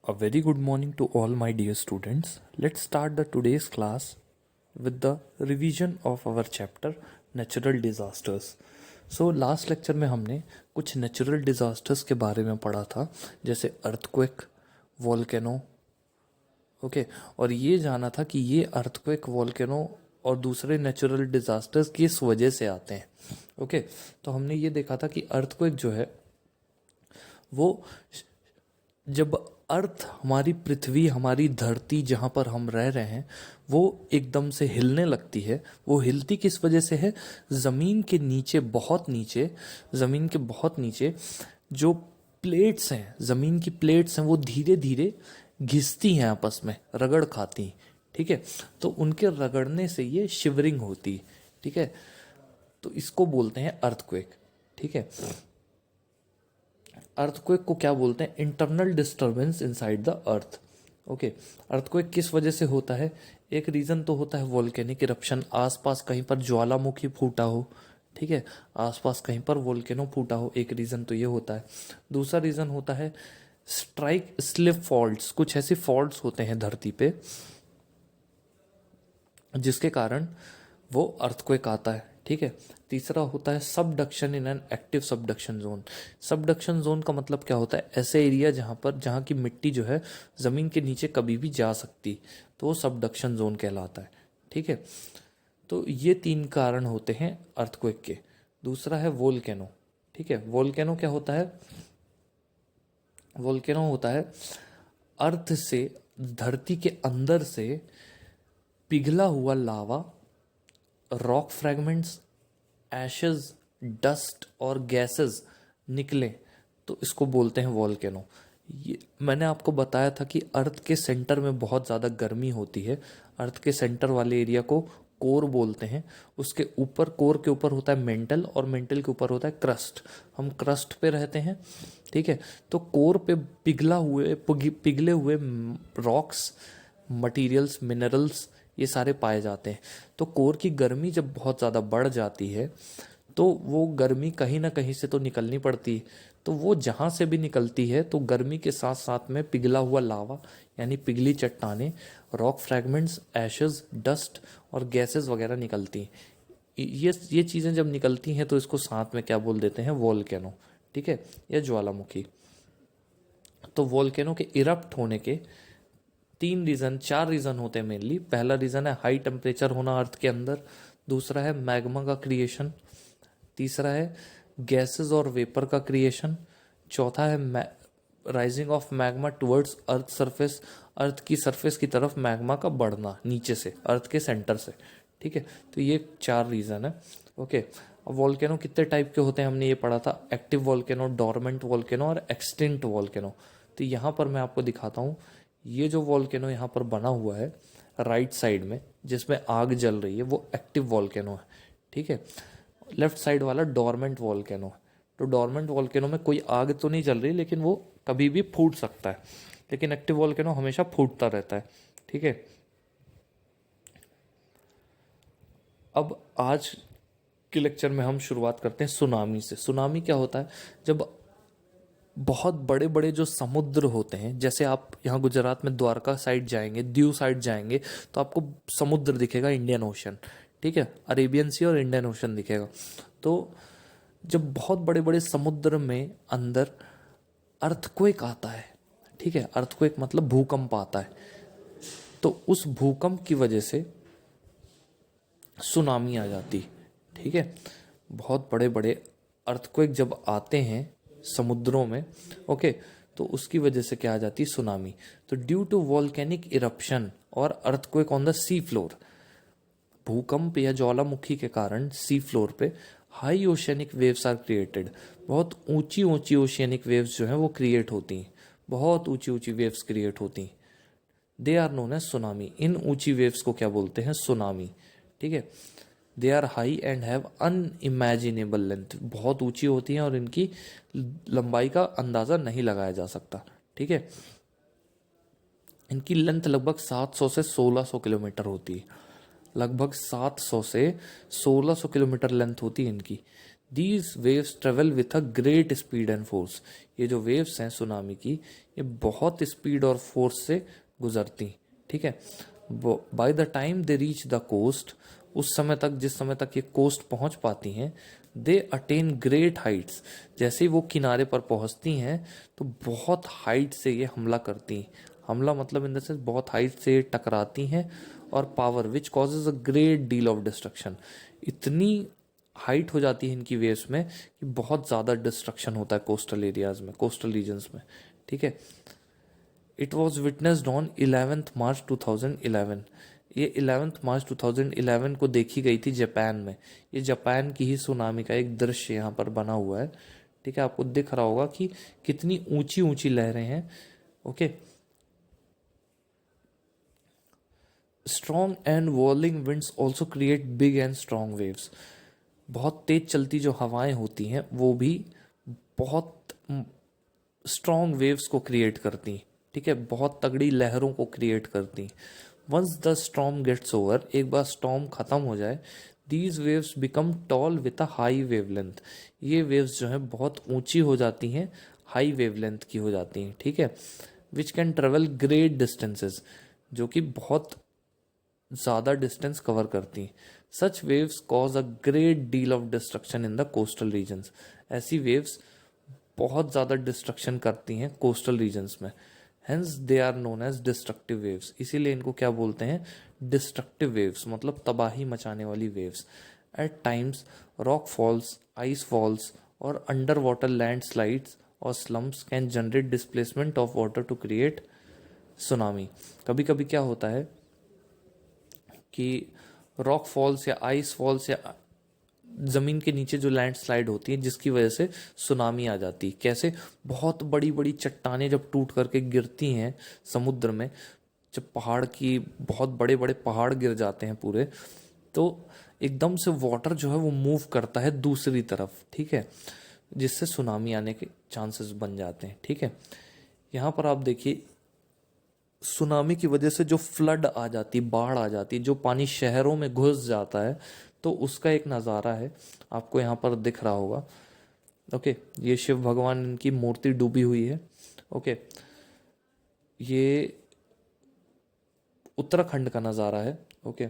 A very good morning to all my dear students. Let's start the today's class with the revision of our chapter natural disasters. So last lecture में हमने कुछ natural disasters के बारे में पढ़ा था, जैसे अर्थक्वेक, वोल्केनो, ओके। और ये जाना था कि ये अर्थक्वेक, वोल्केनो और दूसरे नेचुरल डिजास्टर्स किस वजह से आते हैं, ओके। तो हमने ये देखा था कि अर्थक्वेक जो है वो जब अर्थ, हमारी पृथ्वी, हमारी धरती जहाँ पर हम रह रहे हैं, वो एकदम से हिलने लगती है। वो हिलती किस वजह से है? ज़मीन के नीचे, बहुत नीचे, ज़मीन के बहुत नीचे जो प्लेट्स हैं, ज़मीन की प्लेट्स हैं, वो धीरे धीरे घिसती हैं, आपस में रगड़ खाती हैं, ठीक है। तो उनके रगड़ने से ये शिवरिंग होती है, ठीक है। तो इसको बोलते हैं अर्थक्वेक, ठीक है। अर्थक्वेक को क्या बोलते हैं? Internal disturbance inside the earth, okay. Earthquake किस वजह से होता है? एक रीज़न तो होता है वोल्केनिक इरप्शन, आसपास कहीं पर ज्वालामुखी फूटा हो, ठीक है, आसपास कहीं पर वोल्केनो फूटा हो, एक रीज़न तो ये होता है। दूसरा रीज़न होता है स्ट्राइक स्लिप फॉल्ट्स, कुछ ऐसी फॉल्ट्स होते हैं धरती पे जिसके कारण वो अर्थक्वेक आता है, ठीक है। तीसरा होता है subduction in an active subduction zone. Subduction zone का मतलब क्या होता है? ऐसे एरिया जहाँ की मिट्टी जो है ज़मीन के नीचे कभी भी जा सकती, तो वो सबडक्शन जोन कहलाता है, ठीक है। तो ये तीन कारण होते हैं अर्थक्वेक के। दूसरा है वोल्केनो, ठीक है। वोल्केनो क्या होता है? वोल्केनो होता है अर्थ से, धरती के अंदर से पिघला हुआ lava, rock fragments, ashes, dust और गैसेस निकले, तो इसको बोलते हैं वोल्केनो। ये मैंने आपको बताया था कि अर्थ के सेंटर में बहुत ज़्यादा गर्मी होती है। अर्थ के सेंटर वाले एरिया को कोर बोलते हैं। उसके ऊपर, कोर के ऊपर होता है मेंटल, और मेंटल के ऊपर होता है क्रस्ट। हम क्रस्ट पे रहते हैं, ठीक है। तो कोर पे पिघले हुए रॉक्स, मटेरियल्स, मिनरल्स, ये सारे पाए जाते हैं। तो कोर की गर्मी जब बहुत ज़्यादा बढ़ जाती है तो वो गर्मी कहीं ना कहीं से तो निकलनी पड़ती है। तो वो जहाँ से भी निकलती है तो गर्मी के साथ साथ में पिघला हुआ लावा, यानी पिघली चट्टानें, रॉक फ्रैगमेंट्स, एशेस, डस्ट और गैसेस वगैरह निकलती हैं। ये चीज़ें जब निकलती हैं तो इसको साथ में क्या बोल देते हैं? वोल्केनो, ठीक है, या ज्वालामुखी। तो वोल्केनो के इरप्ट होने के चार रीज़न होते हैं मेनली। पहला रीज़न है हाई टेम्परेचर होना अर्थ के अंदर। दूसरा है मैग्मा का क्रिएशन। तीसरा है गैसेस और वेपर का क्रिएशन। चौथा है rising of magma towards earth surface, earth की सरफेस की तरफ मैग्मा का बढ़ना नीचे से, अर्थ के सेंटर से, ठीक है। तो ये चार रीज़न है, ओके। अब वोल्केनो कितने टाइप के होते हैं हमने ये पढ़ा था, एक्टिव वोल्केनो, डोरमेंट वोल्केनो और एक्सटिंक्ट वोल्केनो। तो यहाँ पर मैं आपको दिखाता हूँ, ये जो वोल्केनो यहाँ पर बना हुआ है राइट साइड में, जिसमें आग जल रही है, वो एक्टिव वोल्केनो है, ठीक है। लेफ्ट साइड वाला डोरमेंट वोल्केनो है। तो डोरमेंट वोल्केनो में कोई आग तो नहीं जल रही, लेकिन वो कभी भी फूट सकता है। लेकिन एक्टिव वोल्केनो हमेशा फूटता रहता है, ठीक है। अब आज के लेक्चर में हम शुरुआत करते हैं सुनामी से। सुनामी क्या होता है? जब बहुत बड़े बड़े जो समुद्र होते हैं, जैसे आप यहाँ गुजरात में द्वारका साइड जाएंगे, दीव साइड जाएंगे, तो आपको समुद्र दिखेगा, इंडियन ओशन, ठीक है, अरेबियन सी और इंडियन ओशन दिखेगा। तो जब बहुत बड़े बड़े समुद्र में अंदर अर्थक्वेक आता है, ठीक है, अर्थक्वेक मतलब भूकंप आता है, तो उस भूकंप की वजह से सुनामी आ जाती, ठीक है। बहुत बड़े बड़े अर्थक्वेक जब आते हैं समुद्रों में, ओके, तो उसकी वजह से क्या आ जाती है? सुनामी। तो ड्यू टू वॉल्केनिक इरप्शन और earthquake on the sea floor, भूकंप या ज्वालामुखी के कारण सी फ्लोर पे high oceanic waves are created. बहुत ऊंची ऊंची ओशियनिक वेव्स जो हैं वो क्रिएट होती हैं, बहुत ऊंची ऊंची वेव्स क्रिएट होती हैं। They are known as tsunami. इन ऊंची वेव्स को क्या बोलते हैं? सुनामी, ठीक है। They are high and have unimaginable length. बहुत ऊंची होती हैं और इनकी लंबाई का अंदाज़ा नहीं लगाया जा सकता, ठीक है। इनकी लेंथ लगभग 700 से 1600 किलोमीटर होती है। लगभग 700 से 1600 किलोमीटर लेंथ होती है इनकी। These waves travel with a great speed and force. ये जो वेव्स हैं सुनामी की, ये बहुत स्पीड और फोर्स से गुजरती, ठीक है। By the time they reach the coast, उस समय तक, जिस समय तक ये कोस्ट पहुंच पाती हैं, दे अटेन ग्रेट हाइट्स, जैसे ही वो किनारे पर पहुंचती हैं तो बहुत हाइट से ये हमला करती हैं। हमला मतलब इन द सेंस बहुत हाइट से टकराती हैं, और power which causes a great deal of destruction, इतनी हाइट हो जाती है इनकी वेव्स में कि बहुत ज़्यादा डिस्ट्रक्शन होता है कोस्टल एरियाज में, कोस्टल रीजन्स में, ठीक है। It was witnessed on 11 March 2011। ये 11 मार्च 2011 को देखी गई थी जापान में। ये जापान की ही सुनामी का एक दृश्य यहाँ पर बना हुआ है, ठीक है। आपको दिख रहा होगा कि कितनी ऊंची ऊंची लहरें हैं, okay. Strong and वॉलिंग winds also create big and strong waves. बहुत तेज चलती जो हवाएं होती हैं वो भी बहुत स्ट्रॉन्ग वेव्स को क्रिएट करती, ठीक है, बहुत तगड़ी लहरों को क्रिएट करती। Once the storm gets over, एक बार स्टॉर्म खत्म हो जाए, these waves become tall with a high wavelength. ये वेव्स जो हैं बहुत ऊंची हो जाती हैं, हाई वेवलेंथ की हो जाती हैं, ठीक है। Which can travel great distances, जो कि बहुत ज़्यादा डिस्टेंस कवर करती हैं। Such waves cause a great deal of destruction in the coastal regions. ऐसी वेव्स बहुत ज़्यादा डिस्ट्रक्शन करती हैं कोस्टल रीजन्स में। Hence they are known as destructive waves, इसीलिए इनको क्या बोलते हैं, डिस्ट्रक्टिव वेव्स, मतलब तबाही मचाने वाली waves. At times rock falls, ice falls और अंडर वाटर लैंड स्लाइड्स और slumps can generate displacement of water to create tsunami. कभी कभी क्या होता है कि रॉक फॉल्स या आइस फॉल्स या जमीन के नीचे जो लैंडस्लाइड होती है, जिसकी वजह से सुनामी आ जाती है। कैसे, बहुत बड़ी बड़ी चट्टानें जब टूट करके गिरती हैं समुद्र में, जब पहाड़ की बहुत बड़े बड़े पहाड़ गिर जाते हैं पूरे, तो एकदम से वाटर जो है वो मूव करता है दूसरी तरफ, ठीक है, जिससे सुनामी आने के चांसेस बन जाते हैं, ठीक है। यहाँ पर आप देखिए, सुनामी की वजह से जो फ्लड आ जाती, बाढ़ आ जाती, जो पानी शहरों में घुस जाता है, तो उसका एक नज़ारा है, आपको यहाँ पर दिख रहा होगा, ओके। ये शिव भगवान, इनकी मूर्ति डूबी हुई है, ओके। ये उत्तराखंड का नज़ारा है, ओके।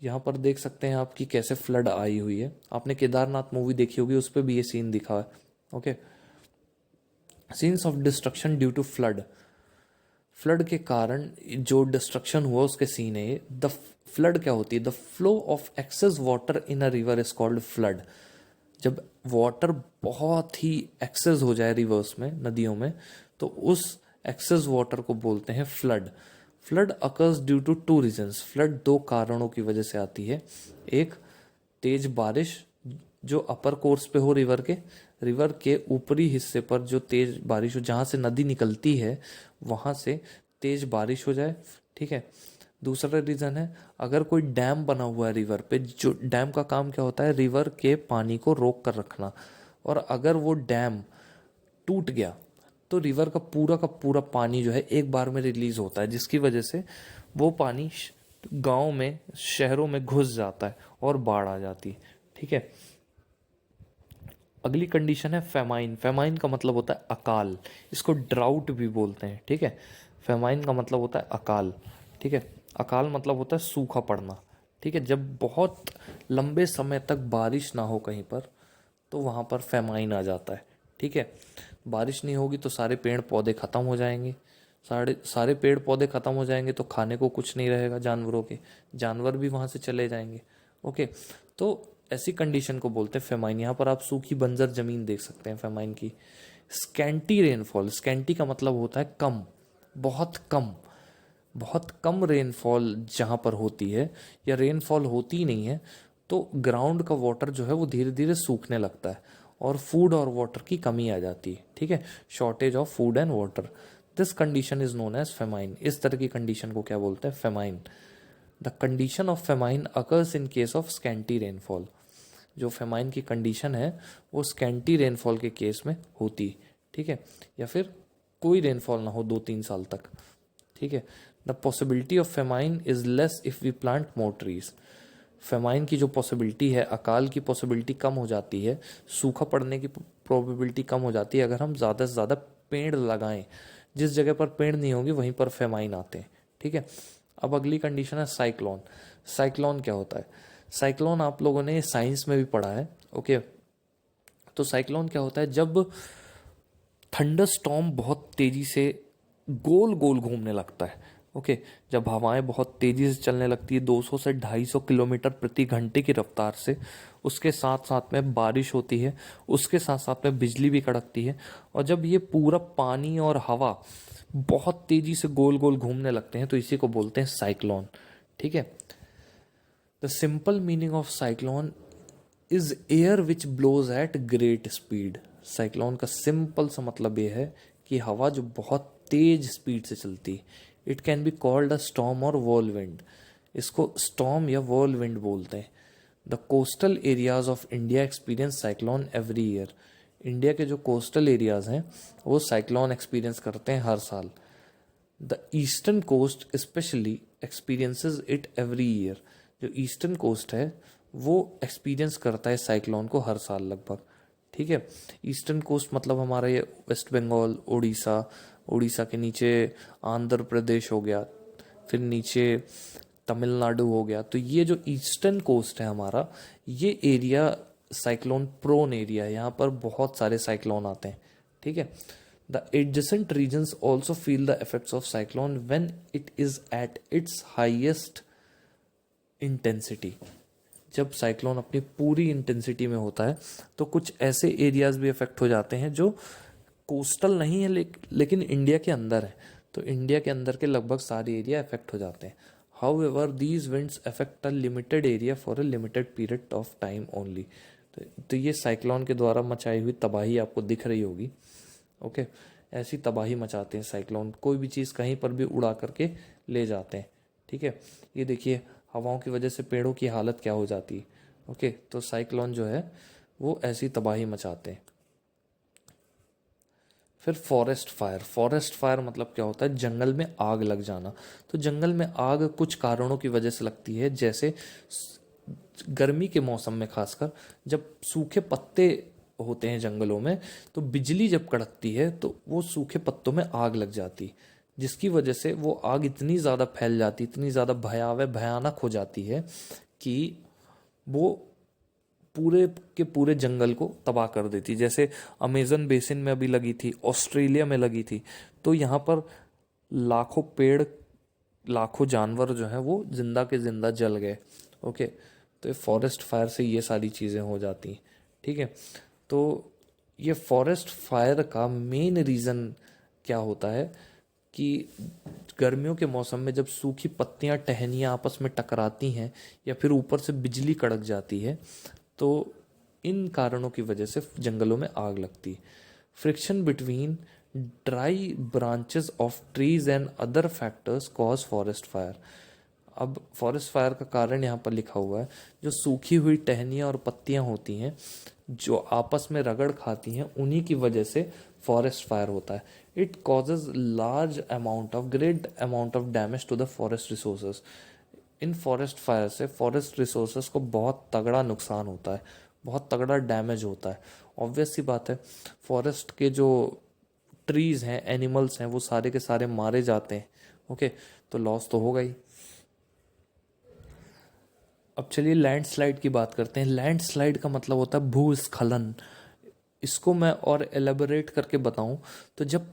यहाँ पर देख सकते हैं आप कि कैसे फ्लड आई हुई है। आपने केदारनाथ मूवी देखी होगी, उस पर भी ये सीन दिखा है, okay. Scenes of destruction due to flood, flood के कारण जो डिस्ट्रक्शन हुआ उसके सीन है ये। द फ्लड क्या होती है, the flow of excess water in a river is called flood. जब वाटर बहुत ही एक्सेस हो जाए रिवर्स में, नदियों में, तो उस एक्सेस वाटर को बोलते हैं flood. Flood occurs due to two reasons, flood दो कारणों की वजह से आती है। एक, तेज बारिश जो अपर कोर्स पे हो रिवर के ऊपरी हिस्से पर जो तेज बारिश हो, जहाँ से नदी निकलती है वहाँ से तेज बारिश हो जाए, ठीक है। दूसरा रीज़न है, अगर कोई डैम बना हुआ है रिवर पे, जो डैम का काम क्या होता है, रिवर के पानी को रोक कर रखना, और अगर वो डैम टूट गया तो रिवर का पूरा पानी जो है एक बार में रिलीज होता है, जिसकी वजह से वो पानी गांव में, शहरों में घुस जाता है और बाढ़ आ जाती है, ठीक है। अगली कंडीशन है फेमाइन। फेमाइन का मतलब होता है अकाल, इसको ड्राउट भी बोलते हैं, ठीक है। फेमाइन का मतलब होता है अकाल, ठीक है। अकाल मतलब होता है सूखा पड़ना, ठीक है। जब बहुत लंबे समय तक बारिश ना हो कहीं पर, तो वहाँ पर फेमाइन आ जाता है, ठीक है। बारिश नहीं होगी तो सारे पेड़ पौधे ख़त्म हो जाएंगे, सारे सारे पेड़ पौधे ख़त्म हो जाएंगे तो खाने को कुछ नहीं रहेगा जानवरों के, जानवर भी वहाँ से चले जाएंगे, ओके। तो ऐसी कंडीशन को बोलते हैं फेमाइन। यहाँ पर आप सूखी बंजर जमीन देख सकते हैं फेमाइन की। स्कैंटी रेनफॉल, स्कैंटी का मतलब होता है कम, बहुत कम, बहुत कम रेनफॉल जहाँ पर होती है, या रेनफॉल होती ही नहीं है, तो ग्राउंड का वाटर जो है वो धीरे धीरे सूखने लगता है और फूड और वाटर की कमी आ जाती है, ठीक है। Shortage of food and water, this condition is known as famine. इस तरह की कंडीशन को क्या बोलते हैं, famine. The condition of famine occurs in case of scanty rainfall. जो फेमाइन की कंडीशन है वो स्कैंटी रेनफॉल के केस में होती, ठीक है, या फिर कोई रेनफॉल ना हो 2-3 साल तक, ठीक है। The possibility of famine is less if we plant more trees. Famine की जो पॉसिबिलिटी है, अकाल की पॉसिबिलिटी कम हो जाती है, सूखा पड़ने की प्रोबेबिलिटी कम हो जाती है अगर हम ज़्यादा से ज़्यादा पेड़ लगाएं। जिस जगह पर पेड़ नहीं होंगे वहीं पर फेमाइन आते हैं, ठीक है। अब अगली कंडीशन है साइक्लोन। साइक्लोन क्या होता है? साइक्लोन आप लोगों ने साइंस में भी पढ़ा है, ओके। तो साइक्लोन क्या होता है? जब थंडर स्टॉर्म बहुत तेजी से गोल गोल घूमने लगता है, ओके। जब हवाएं बहुत तेजी से चलने लगती है 200 से 250 किलोमीटर प्रति घंटे की रफ्तार से, उसके साथ साथ में बारिश होती है, उसके साथ साथ में बिजली भी कड़कती है, और जब ये पूरा पानी और हवा बहुत तेजी से गोल गोल घूमने लगते हैं तो इसी को बोलते हैं साइक्लोन, ठीक है। The simple meaning of cyclone is air which blows at great speed. Cyclone का सिंपल सा मतलब ये है कि हवा जो बहुत तेज स्पीड से चलती है। It can be called a storm और व्हर्लविंड। इसको स्टॉर्म या व्हर्लविंड बोलते हैं। The coastal areas of India experience cyclone every year. India के जो कोस्टल एरियाज हैं वो साइक्लोन एक्सपीरियंस करते हैं हर साल। The eastern coast especially experiences it every year. जो ईस्टर्न कोस्ट है वो एक्सपीरियंस करता है साइक्लोन को हर साल लगभग, ठीक है। ईस्टर्न कोस्ट मतलब हमारा ये वेस्ट बंगाल, उड़ीसा, उड़ीसा के नीचे आंध्र प्रदेश हो गया, फिर नीचे तमिलनाडु हो गया। तो ये जो ईस्टर्न कोस्ट है हमारा, ये एरिया साइक्लोन प्रोन एरिया है, यहाँ पर बहुत सारे साइक्लोन आते हैं, ठीक है। The adjacent regions also feel the effects of cyclone when it is at its highest intensity. जब साइक्लोन अपनी पूरी इंटेंसिटी में होता है तो कुछ ऐसे एरियाज भी अफेक्ट हो जाते हैं जो कोस्टल नहीं है लेकिन इंडिया के अंदर है। तो इंडिया के अंदर के लगभग सारे एरिया अफेक्ट हो जाते हैं। How ever these winds affect a limited area for a limited period of time only. तो ये साइक्लोन के द्वारा मचाई हुई तबाही आपको दिख रही होगी, ओके। ऐसी तबाही मचाते हैं साइक्लोन, कोई भी चीज़ कहीं पर भी उड़ा करके ले जाते हैं, ठीक है। ये देखिए हवाओं की वजह से पेड़ों की हालत क्या हो जाती है, ओके। तो साइक्लोन जो है वो ऐसी तबाही मचाते हैं। फिर फॉरेस्ट फायर। फॉरेस्ट फायर मतलब क्या होता है? जंगल में आग लग जाना। तो जंगल में आग कुछ कारणों की वजह से लगती है, जैसे गर्मी के मौसम में खासकर जब सूखे पत्ते होते हैं जंगलों में, तो बिजली जब कड़कती है तो वो सूखे पत्तों में आग लग जाती, जिसकी वजह से वो आग इतनी ज़्यादा फैल जाती, इतनी ज़्यादा भयानक हो जाती है कि वो पूरे के पूरे जंगल को तबाह कर देती। जैसे अमेजन बेसिन में अभी लगी थी, ऑस्ट्रेलिया में लगी थी, तो यहाँ पर लाखों पेड़, लाखों जानवर जो हैं वो जिंदा के जिंदा जल गए, ओके। तो फॉरेस्ट फायर से ये सारी चीज़ें हो जाती हैं, ठीक है। तो ये फॉरेस्ट फायर का मेन रीज़न क्या होता है कि गर्मियों के मौसम में जब सूखी पत्तियां, टहनियाँ आपस में टकराती हैं या फिर ऊपर से बिजली कड़क जाती है, तो इन कारणों की वजह से जंगलों में आग लगती है। Friction between dry branches of trees and other factors cause forest fire. अब फॉरेस्ट फायर का कारण यहाँ पर लिखा हुआ है, जो सूखी हुई टहनियाँ और पत्तियाँ होती हैं जो आपस में रगड़ खाती हैं, उन्हीं की वजह से फॉरेस्ट फायर होता है। It causes great amount of damage to the forest resources. इन फॉरेस्ट फायर से फॉरेस्ट रिसोर्सेज को बहुत तगड़ा नुकसान होता है, बहुत तगड़ा डैमेज होता है। ऑब्वियस सी बात है, फॉरेस्ट के जो ट्रीज हैं, एनिमल्स हैं, वो सारे के सारे मारे जाते हैं, ओके। तो लॉस तो होगा ही। अब चलिए लैंडस्लाइड की बात करते हैं। लैंडस्लाइड का मतलब होता है भूस्खलन। इसको मैं और एलेबोरेट करके बताऊं तो जब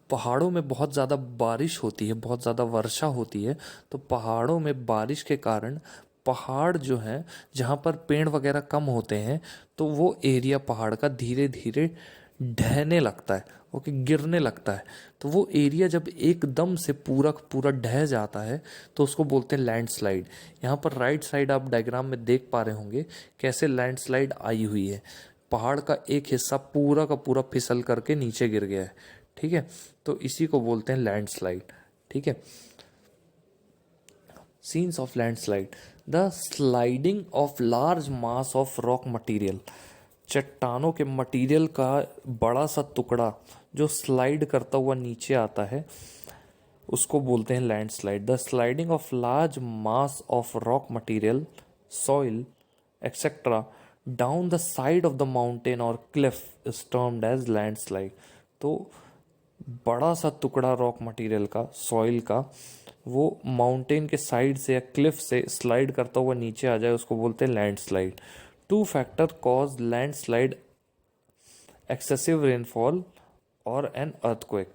पहाड़ों में बहुत ज़्यादा बारिश होती है, बहुत ज़्यादा वर्षा होती है, तो पहाड़ों में बारिश के कारण पहाड़ जो है, जहाँ पर पेड़ वगैरह कम होते हैं, तो वो एरिया पहाड़ का धीरे धीरे ढहने लगता है, ओके, गिरने लगता है। तो वो एरिया जब एकदम से पूरा पूरा ढह जाता है तो उसको बोलते हैं लैंडस्लाइड। यहाँ पर राइट साइड आप डायग्राम में देख पा रहे होंगे कैसे लैंडस्लाइड आई हुई है। पहाड़ का एक हिस्सा पूरा का पूरा फिसल करके नीचे गिर गया है, ठीक है। तो इसी को बोलते हैं लैंडस्लाइड, ठीक है। Scenes of landslide. The sliding of large mass of rock material. चट्टानों के मटेरियल का बड़ा सा टुकड़ा जो स्लाइड करता हुआ नीचे आता है, उसको बोलते हैं landslide. The sliding of large mass of rock material, soil etcetera down the side of the mountain और cliff is termed as landslide. तो बड़ा सा टुकड़ा रॉक मटेरियल का, सॉइल का, वो माउंटेन के साइड से या क्लिफ से स्लाइड करता हुआ नीचे आ जाए, उसको बोलते हैं landslide. Two factor cause landslide: excessive rainfall और एन अर्थक्वेक।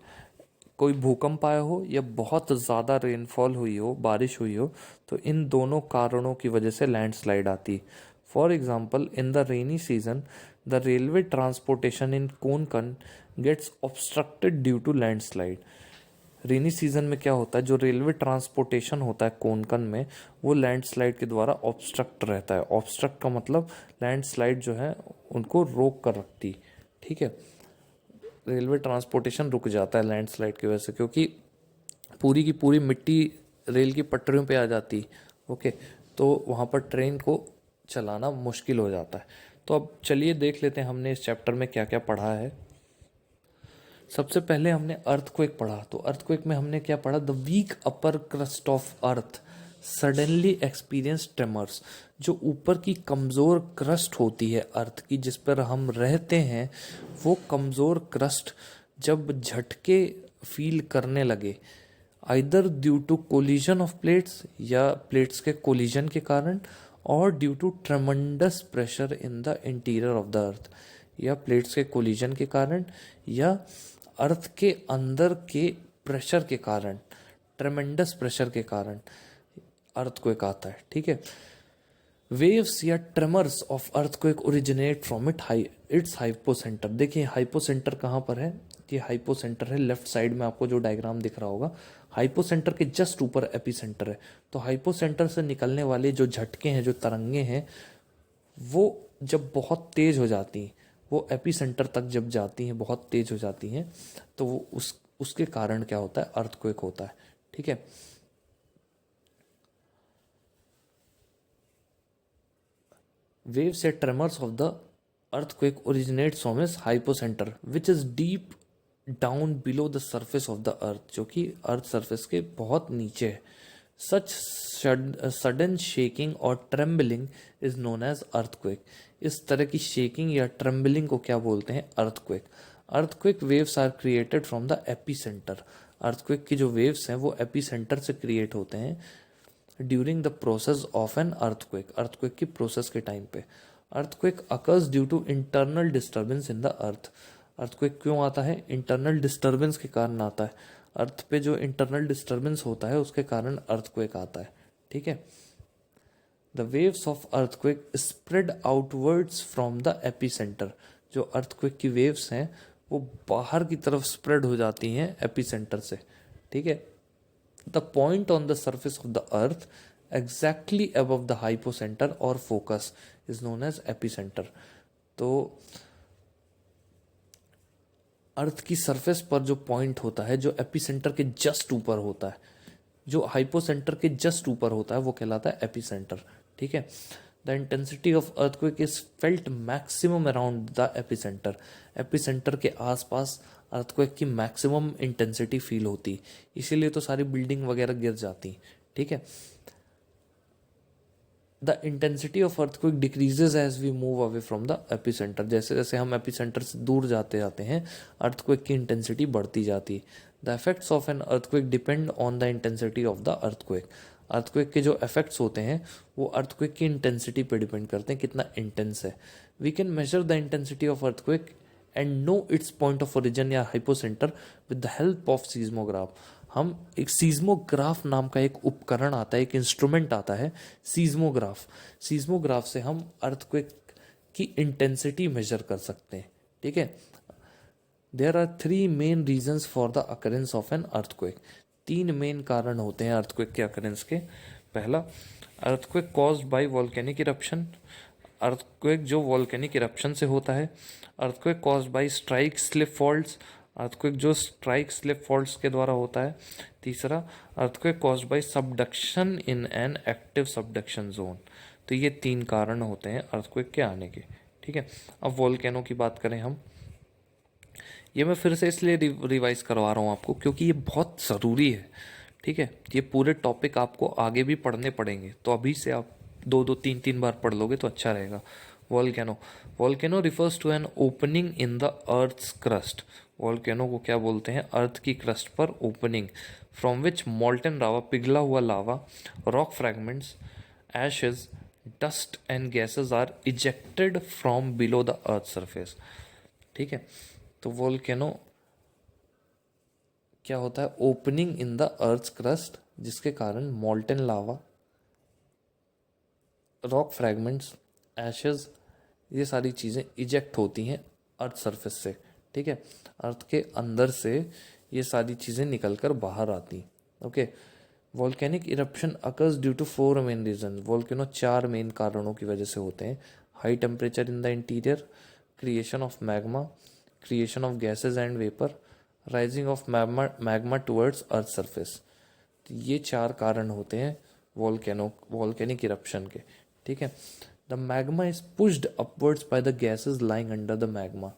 कोई भूकंप आया हो या बहुत ज़्यादा रेनफॉल हुई हो, बारिश हुई हो, तो इन दोनों कारणों की वजह से लैंडस्लाइड आती। For example, in the rainy season the railway transportation in Konkan gets obstructed due to landslide. Rainy season में क्या होता है, जो रेलवे ट्रांसपोर्टेशन होता है कोंकण में, वो लैंडस्लाइड के द्वारा ऑब्स्ट्रक्ट रहता है। ऑब्स्ट्रक्ट का मतलब लैंडस्लाइड जो है उनको रोक कर रखती। ठीक है, रेलवे ट्रांसपोर्टेशन रुक जाता है लैंडस्लाइड की वजह से, क्योंकि पूरी की पूरी मिट्टी रेल की पटरियों पे आ जाती। ओके, तो वहाँ पर ट्रेन को चलाना मुश्किल हो जाता है। तो अब चलिए देख लेते हैं हमने इस चैप्टर में क्या क्या पढ़ा है। सबसे पहले हमने अर्थक्वेक पढ़ा। तो अर्थक्वेक में हमने क्या पढ़ा? The weak upper crust of earth suddenly experience tremors. जो ऊपर की कमज़ोर क्रस्ट होती है अर्थ की, जिस पर हम रहते हैं, वो कमज़ोर क्रस्ट जब झटके फील करने लगे, either due to collision of plates, या प्लेट्स के कोलिजन के कारण, और due to tremendous pressure in the interior of the earth, या प्लेट्स के कोलिजन के कारण या अर्थ के अंदर के प्रेशर के कारण, ट्रेमेंडस प्रेशर के कारण अर्थक्वेक आता है। ठीक है, वेव्स या tremors of earthquake originate from its hypocentre. देखिए हाइपोसेंटर कहाँ पर है? ये हाइपोसेंटर है लेफ्ट साइड में, आपको जो डायग्राम दिख रहा होगा, हाइपोसेंटर के जस्ट ऊपर एपिसेंटर है। तो हाइपोसेंटर से निकलने वाले जो झटके हैं, जो तरंगे हैं, वो जब बहुत तेज हो जाती हैं, वो एपिसेंटर तक जब जाती हैं, बहुत तेज हो जाती हैं, तो वो उसके कारण क्या होता है? अर्थक्वेक होता है। ठीक है, waves या tremors of the earthquake originates from its hypocenter which is deep down below the surface of the earth, जो कि अर्थ सरफेस के बहुत नीचे है। सच सडन शेकिंग और trembling is known as earthquake. इस तरह की शेकिंग या ट्रेम्बलिंग को क्या बोलते हैं? Earthquake. Earthquake waves are created from the epicentre. Earthquake की जो वेव्स हैं वो एपिसेंटर से क्रिएट होते हैं during the process of an earthquake. Earthquake की प्रोसेस के टाइम पे। Earthquake occurs due to internal disturbance in the earth. Earthquake क्यों आता है? इंटरनल डिस्टर्बेंस के कारण आता है। अर्थ पे जो इंटरनल डिस्टर्बेंस होता है उसके कारण अर्थक्वेक आता है। ठीक है, the waves of earthquake spread outwards from the epicentre. जो अर्थक्वेक की वेव्स हैं वो बाहर की तरफ स्प्रेड हो जाती हैं एपिसेंटर से। ठीक है, the point on the surface of the earth exactly above the hypocenter or focus is known as epicenter। तो अर्थ की सरफेस पर जो पॉइंट होता है, जो एपिसेंटर के जस्ट ऊपर होता है, जो हाइपोसेंटर के जस्ट ऊपर होता है, वो कहलाता है एपिसेंटर। ठीक है, the intensity of earthquake is felt maximum around the epicentre. Epicentre के आसपास अर्थक्वेक की मैक्सिमम इंटेंसिटी फील होती, इसीलिए तो सारी बिल्डिंग वगैरह गिर जाती। ठीक है, the intensity of earthquake decreases as we move away from the epicentre. जैसे जैसे हम एपिसेंटर से दूर जाते जाते हैं, अर्थक्वेक की इंटेंसिटी बढ़ती जाती है। The effects of an earthquake depend on the intensity of the earthquake. Earthquake के जो इफेक्ट्स होते हैं वो अर्थक्वेक की इंटेंसिटी पे डिपेंड करते हैं, कितना इंटेंस है। We can measure the intensity of earthquake and know its point of origin या hypocentre with the help of seismograph. हम एक सीज्मोग्राफ नाम का एक उपकरण आता है, एक इंस्ट्रूमेंट आता है सीज्मोग्राफ। सीज्मोग्राफ से हम अर्थक्वेक की इंटेंसिटी मेजर कर सकते हैं। ठीक है, there are 3 main reasons for the occurrence of an earthquake. 3 main कारण होते हैं अर्थक्वेक के अकरेंस के। पहला, earthquake caused by volcanic eruption. Earthquake जो वॉल्केनिक इरप्शन से होता है। Earthquake caused by strike slip faults. Earthquake जो स्ट्राइक स्लिप फॉल्ट्स के द्वारा होता है। तीसरा, earthquake caused by subduction in an active subduction zone. तो ये 3 कारण होते हैं अर्थक्वेक के आने के। ठीक है, अब वॉल्केनो की बात करें हम। ये मैं फिर से इसलिए रिवाइज करवा रहा हूँ आपको क्योंकि ये बहुत ज़रूरी है, ठीक है। ये पूरे टॉपिक आपको आगे भी पढ़ने पड़ेंगे, तो अभी से आप दो दो तीन तीन बार पढ़ लोगे तो अच्छा रहेगा। Volcano, volcano refers to an opening in the earth's crust. Volcano को क्या बोलते हैं? अर्थ की क्रस्ट पर ओपनिंग, फ्रॉम विच मॉल्टन लावा, पिघला हुआ lava, rock fragments, ashes, dust and gases are ejected from below the earth surface. ठीक है, तो वोल्केनो क्या होता है? Opening in the earth crust, जिसके कारण molten lava, rock fragments, ashes, ये सारी चीज़ें इजेक्ट होती हैं अर्थ सरफेस से। ठीक है, अर्थ के अंदर से ये सारी चीज़ें निकल कर बाहर आती। Okay, volcanic eruption occurs due to 4 main reason. Volcano 4 main कारणों की वजह से होते हैं। High temperature in the interior, creation of magma, creation of gases and vapour, rising of magma towards earth surface. तो ये 4 कारण होते हैं वॉल्केनिक इरप्शन के। ठीक है, the magma is pushed upwards by the gases lying under the magma.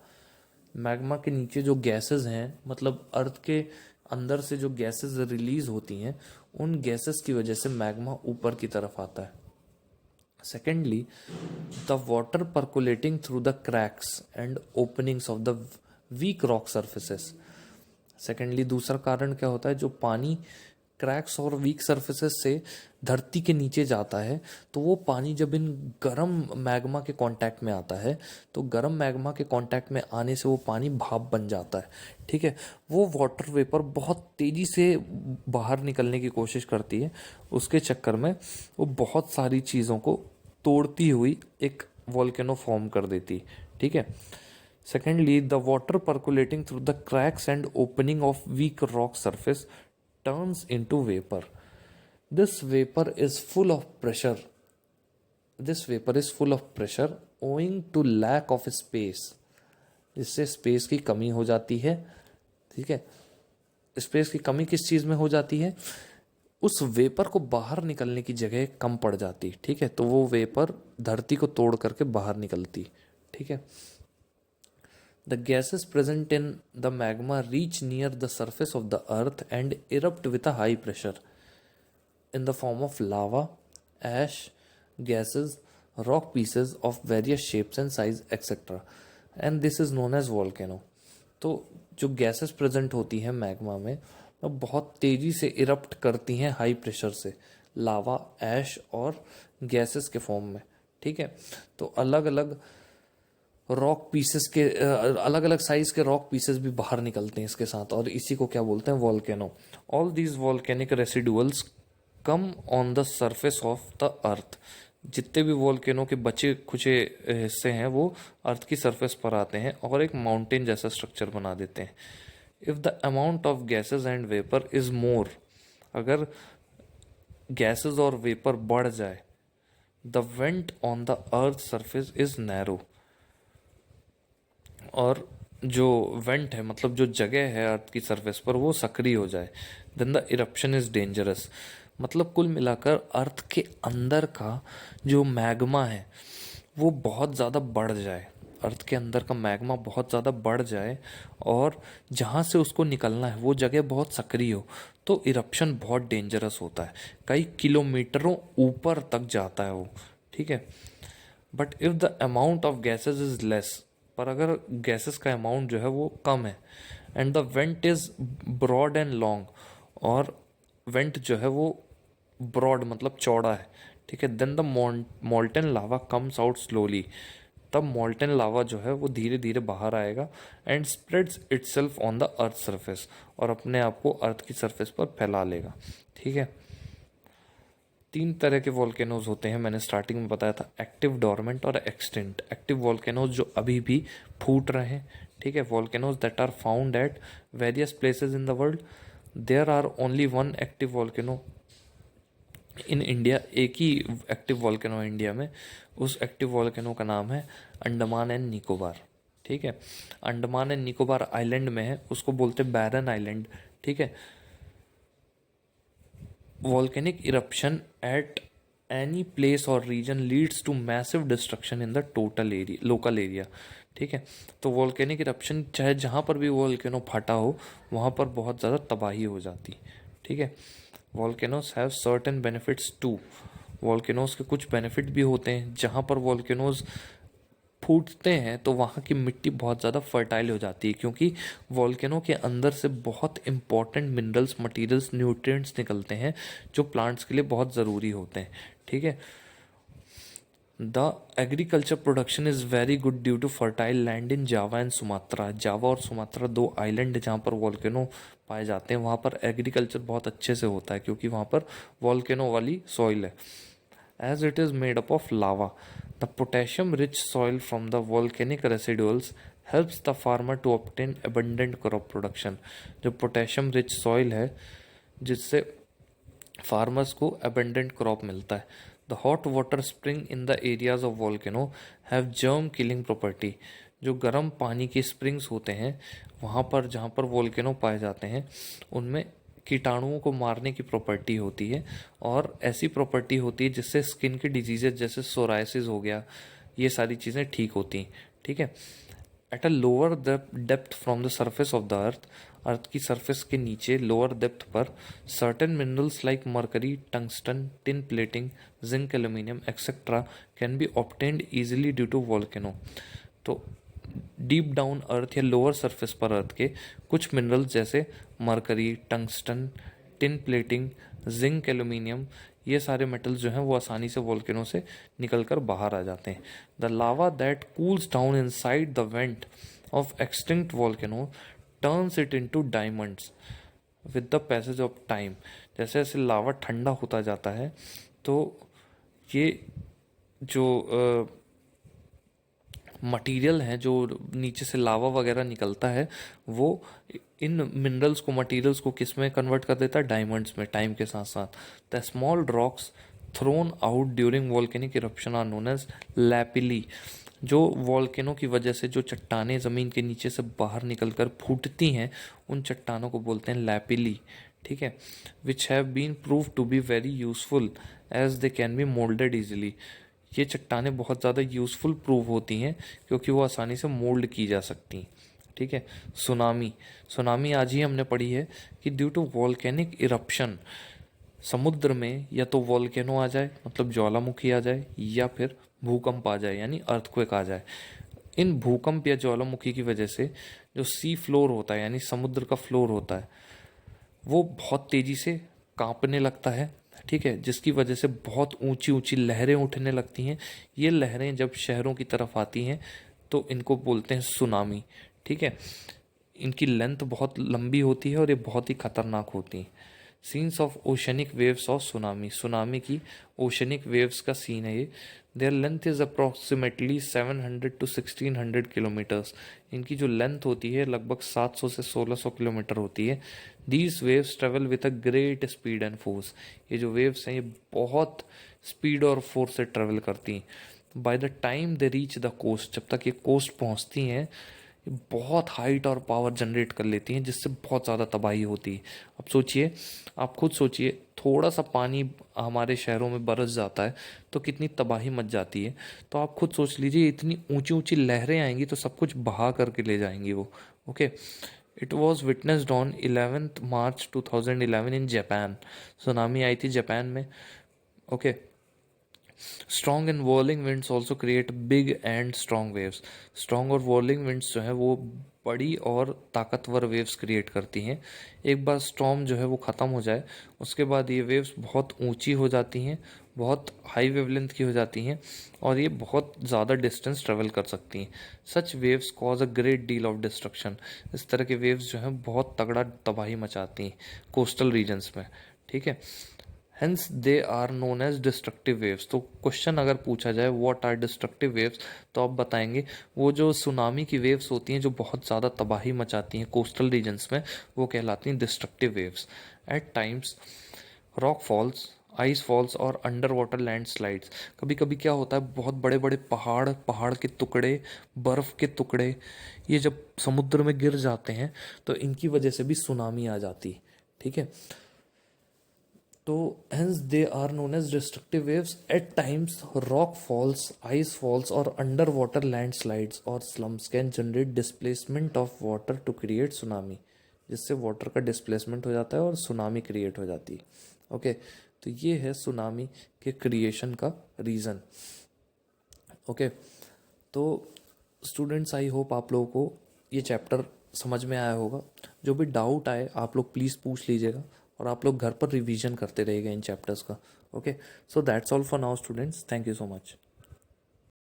Magma के नीचे जो गैसेस हैं, मतलब अर्थ के अंदर से जो गैसेस रिलीज होती हैं, उन गैसेस की वजह से मैग्मा ऊपर की तरफ आता है। Secondly, the water percolating through the cracks and openings of the weak rock surfaces. Secondly, दूसरा कारण क्या होता है? जो पानी क्रैक्स और वीक सरफेसेस से धरती के नीचे जाता है, तो वो पानी जब इन गर्म मैग्मा के कांटेक्ट में आता है, तो गर्म मैग्मा के कांटेक्ट में आने से वो पानी भाप बन जाता है। ठीक है, वो वाटर वेपर बहुत तेज़ी से बाहर निकलने की कोशिश करती है, उसके चक्कर में वो बहुत सारी चीज़ों को तोड़ती हुई एक वॉल्केनो फॉर्म कर देती। ठीक है, secondly, the water percolating through the cracks and opening of weak rock surface turns into vapor. This vapor is full of pressure. This vapor is full of pressure owing to lack of space. जिससे space की कमी हो जाती है। ठीक है, space की कमी किस चीज़ में हो जाती है? उस वेपर को बाहर निकलने की जगह कम पड़ जाती। ठीक है, तो वो वेपर धरती को तोड़ करके बाहर निकलती। ठीक है, the gases present in the magma reach near the surface of the earth and erupt with a high pressure in the form of lava, ash, gases, rock pieces of various shapes and size, etc. And this is known as volcano. तो जो gases present होती हैं magma में, वो बहुत तेज़ी से erupt करती हैं हाई प्रेशर से, लावा, ऐश और गैसेस के फॉर्म में। ठीक है, तो अलग अलग रॉक पीसेस के अलग अलग साइज के रॉक पीसेस भी बाहर निकलते हैं इसके साथ, और इसी को क्या बोलते हैं? Volcano. All these volcanic residuals come on the surface of the अर्थ। जितने भी वॉल्केनो के बचे खुचे हिस्से हैं वो अर्थ की सरफेस पर आते हैं और एक माउंटेन जैसा स्ट्रक्चर बना देते हैं। If the amount of gases and vapour is more, अगर गैसेज और वेपर बढ़ जाए, the went on the earth surface is narrow, और जो वेंट है मतलब जो जगह है अर्थ की सरफेस पर वो सक्रिय हो जाए, then the eruption is dangerous. मतलब कुल मिलाकर अर्थ के अंदर का जो मैग्मा है वो बहुत ज़्यादा बढ़ जाए, अर्थ के अंदर का मैग्मा बहुत ज़्यादा बढ़ जाए और जहाँ से उसको निकलना है वो जगह बहुत सक्रिय हो, तो इरप्शन बहुत डेंजरस होता है, कई किलोमीटरों ऊपर तक जाता है वो। ठीक है, but if the amount of gases is less, पर अगर गैसेस का अमाउंट जो है वो कम है, and the vent is broad and long, और वेंट जो है वो ब्रॉड मतलब चौड़ा है, ठीक है, then the molten lava comes out slowly, तब मॉल्टन लावा जो है वो धीरे धीरे बाहर आएगा, and spreads itself on the earth surface, और अपने आप को अर्थ की सरफेस पर फैला लेगा। ठीक है, 3 तरह के वॉल्केनोज होते हैं, मैंने स्टार्टिंग में बताया था, एक्टिव, डोरमेंट और एक्सटिंक्ट। एक्टिव वॉल्केनोज जो अभी भी फूट रहे हैं। ठीक है, volcanoes that are found at various places in the world. There are only one active volcano in India, एक ही एक्टिव वॉल्केनो है इंडिया में। उस एक्टिव वॉल्केनो का नाम है अंडमान एंड निकोबार। ठीक है, अंडमान एंड निकोबार आइलैंड में है, उसको बोलते हैं बैरन आइलैंड। ठीक है, volcanic eruption at any place or region leads to massive destruction in the total area, local area। ठीक है। तो वॉल्केनिक इरप्शन चाहे जहाँ पर भी वॉल्केनो फटा हो वहाँ पर बहुत ज़्यादा तबाही हो जाती, ठीक है। Volcanoes have certain benefits too, volcanoes के कुछ बेनिफिट भी होते हैं। जहाँ पर वॉल्केनोस फूटते हैं तो वहाँ की मिट्टी बहुत ज़्यादा फर्टाइल हो जाती है, क्योंकि वॉल्केनो के अंदर से बहुत इंपॉर्टेंट मिनरल्स, मटेरियल्स, न्यूट्रिएंट्स निकलते हैं जो प्लांट्स के लिए बहुत ज़रूरी होते हैं, ठीक है। The agriculture production is very good due to fertile land in Java and Sumatra. Java और सुमात्रा दो आइलैंड जहाँ पर वॉल्केनो पाए जाते हैं, वहाँ पर एग्रीकल्चर बहुत अच्छे से होता है क्योंकि वहाँ पर वॉल्केनो वाली सॉइल है। As it is made up of lava, the potassium rich soil from the volcanic residuals helps the farmer to obtain abundant crop production. जो पोटेशियम रिच सॉइल है जिससे फार्मर्स को एबंडेंट क्रॉप मिलता है। The hot water spring in the areas of volcano have germ killing property. जो गर्म पानी के स्प्रिंग्स होते हैं वहाँ पर जहाँ पर वॉल्केनो पाए जाते हैं उनमें कीटाणुओं को मारने की प्रॉपर्टी होती है, और ऐसी प्रॉपर्टी होती है जिससे स्किन के डिजीजेज जैसे सोराइसिस हो गया, ये सारी चीज़ें ठीक होती हैं, ठीक है। At a lower depth from the surface of the earth, earth की सरफेस के नीचे लोअर डेप्थ पर certain minerals like mercury, tungsten, tin plating, zinc, aluminium etcetera can be obtained easily due to volcano. तो deep down earth या lower surface पर earth के कुछ minerals जैसे mercury, tungsten, tin plating, zinc, aluminium, ये सारे metals जो हैं वो आसानी से वॉल्केनो से निकलकर बाहर आ जाते हैं। The lava that cools down inside the went of extinct volcano turns it into diamonds with the passage of time. जैसे जैसे लावा ठंडा होता जाता है तो ये जो मटेरियल है, जो नीचे से लावा वगैरह निकलता है, वो इन मिनरल्स को, मटेरियल्स को किस में कन्वर्ट कर देता है, डायमंड्स में, टाइम के साथ साथ। The small rocks thrown out during volcanic eruption are known as lapilli. जो वॉल्केनो की वजह से जो चट्टानें ज़मीन के नीचे से बाहर निकलकर फूटती हैं उन चट्टानों को बोलते हैं लैपिली, ठीक है। Which have been prove to be very useful as they can be moulded easily. ये चट्टानें बहुत ज़्यादा यूज़फुल प्रूव होती हैं क्योंकि वो आसानी से मोल्ड की जा सकती हैं, ठीक है। सुनामी, सुनामी आज ही हमने पढ़ी है कि ड्यू टू वॉल्केनिक इरप्शन समुद्र में या तो वॉल्केनो आ जाए मतलब ज्वालामुखी आ जाए, या फिर भूकंप आ जाए यानी अर्थक्वेक आ जाए। इन भूकंप या ज्वालामुखी की वजह से जो सी फ्लोर होता है यानी समुद्र का फ्लोर होता है वो बहुत तेज़ी से कांपने लगता है, ठीक है, जिसकी वजह से बहुत ऊंची ऊंची लहरें उठने लगती हैं। ये लहरें जब शहरों की तरफ आती हैं तो इनको बोलते हैं सुनामी, ठीक है। इनकी लेंथ बहुत लंबी होती है और ये बहुत ही खतरनाक होती हैं। Scenes of oceanic waves of tsunami, tsunami की ओशनिक वेव्स का सीन है ये। There length is approximately 700 to 1600 kilometres. इनकी जो लेंथ होती है लगभग 700 से 1600 किलोमीटर होती है। These waves travel with a great speed and force. ये जो वेव्स हैं ये बहुत स्पीड और फोर्स से ट्रेवल करती हैं। By the time they reach the coast, जब तक ये कोस्ट पहुंचती हैं ये बहुत हाइट और पावर जनरेट कर लेती हैं जिससे बहुत ज़्यादा तबाही होती है। अब सोचिए, आप खुद सोचिए, थोड़ा सा पानी हमारे शहरों में बरस जाता है तो कितनी तबाही मच जाती है। तो आप खुद सोच लीजिए इतनी ऊंची ऊंची लहरें आएंगी तो सब कुछ बहा करके ले जाएंगी वो, okay. It was witnessed on 11 March 2011 in Japan. Tsunami आई थी जापान में, okay. Strong and whirling winds also create big and strong waves. Strong और वॉर्लिंग विंड्स जो है वो बड़ी और ताकतवर वेव्स क्रिएट करती हैं। एक बार स्टॉर्म जो है वो ख़त्म हो जाए उसके बाद ये वेव्स बहुत ऊंची हो जाती हैं, बहुत हाई वेवलेंथ की हो जाती हैं और ये बहुत ज़्यादा डिस्टेंस ट्रेवल कर सकती हैं। Such waves cause a great deal of destruction. इस तरह के वेव्स जो हैं बहुत तगड़ा तबाही मचाती हैं कोस्टल रीजन्स में, ठीक है। Hence they are known as destructive waves. तो क्वेश्चन अगर पूछा जाए व्हाट आर डिस्ट्रक्टिव वेव्स तो आप बताएंगे वो जो सुनामी की वेव्स होती हैं जो बहुत ज़्यादा तबाही मचाती हैं कोस्टल रीजन्स में, वो कहलाती हैं destructive waves. At times rock falls, ice falls और अंडर वाटर लैंड स्लाइड्स। कभी कभी क्या होता है बहुत बड़े बड़े पहाड़, पहाड़ के टुकड़े, बर्फ़ के टुकड़े, ये जब समुद्र में गिर जाते हैं तो इनकी वजह से भी सुनामी आ जाती है, ठीक है। तो hence they are known as destructive waves. At times rock falls, ice falls or underwater landslides or slumps can generate displacement of water to create tsunami, जिससे वाटर का डिस्प्लेसमेंट हो जाता है और सुनामी क्रिएट हो जाती है. ओके, तो ये है सुनामी के क्रिएशन का रीज़न. ओके, तो स्टूडेंट्स आई होप आप लोगों को ये चैप्टर समझ में आया होगा. जो भी डाउट आए आप लोग प्लीज़ पूछ लीजिएगा और आप लोग घर पर रिवीजन करते रहिएगा इन चैप्टर्स का. Okay, so that's all for now students. Thank you so much.